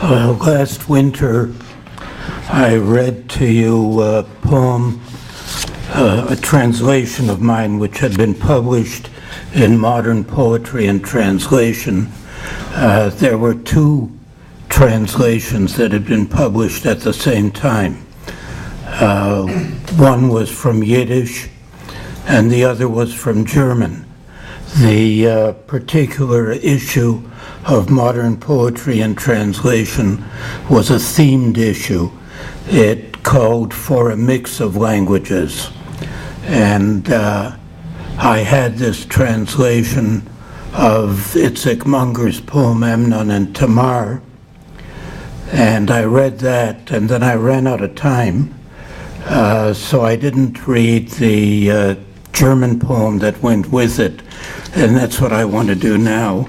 Last winter, I read to you a poem, a translation of mine, which had been published in Modern Poetry and Translation. There were two translations that had been published at the same time. One was from Yiddish, and the other was from German. The particular issue of Modern Poetry and Translation was a themed issue. It called for a mix of languages. And I had this translation of Itzik Munger's poem Amnon and Tamar, and I read that, and then I ran out of time, so I didn't read the German poem that went with it, and that's what I want to do now.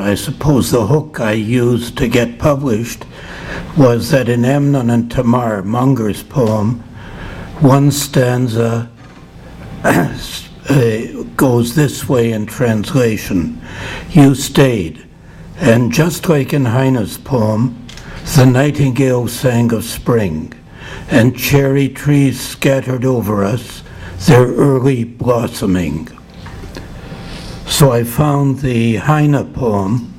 I suppose the hook I used to get published was that in Amnon and Tamar, Munger's poem, one stanza goes this way in translation: you stayed, and just like in Heine's poem, the nightingale sang of spring, and cherry trees scattered over us their early blossoming. So I found the Heine poem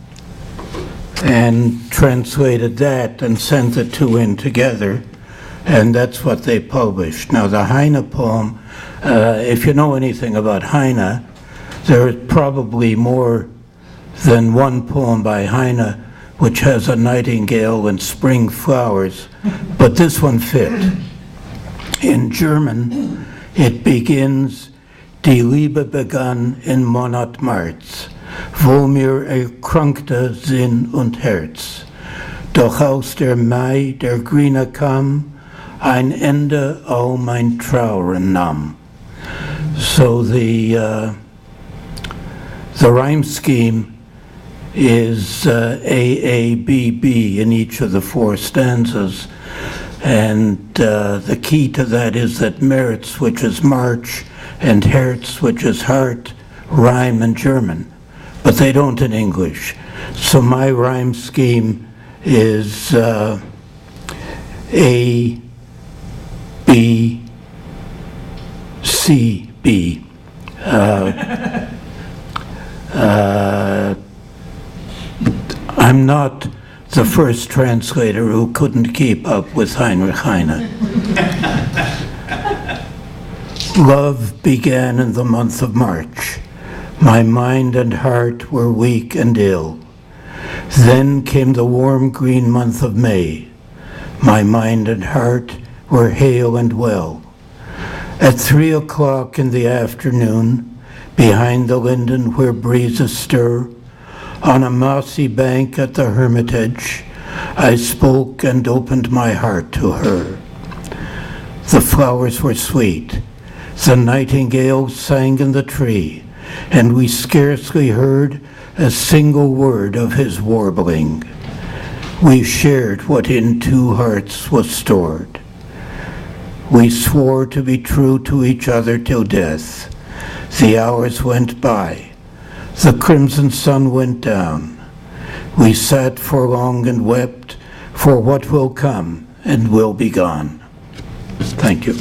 and translated that and sent the two in together, and that's what they published. Now the Heine poem, if you know anything about Heine, there is probably more than one poem by Heine which has a nightingale and spring flowers, but this one fit. In German, it begins, Die Liebe begann in Monat März, wo mir erkrankte Sinn und Herz. Doch aus der Mai der Grüne kam, ein Ende all mein Trauern nahm. So the rhyme scheme is A-A-B-B in each of the four stanzas. And the key to that is that März, which is March, and Herz, which is heart, rhyme in German, but they don't in English. So my rhyme scheme is A, B, C, B. I'm not the first translator who couldn't keep up with Heinrich Heine. Love began in the month of March. My mind and heart were weak and ill. Then came the warm green month of May. My mind and heart were hale and well. At 3 o'clock in the afternoon, behind the linden where breezes stir, on a mossy bank at the Hermitage, I spoke and opened my heart to her. The flowers were sweet. The nightingale sang in the tree, and we scarcely heard a single word of his warbling. We shared what in two hearts was stored. We swore to be true to each other till death. The hours went by. The crimson sun went down. We sat for long and wept for what will come and will be gone. Thank you.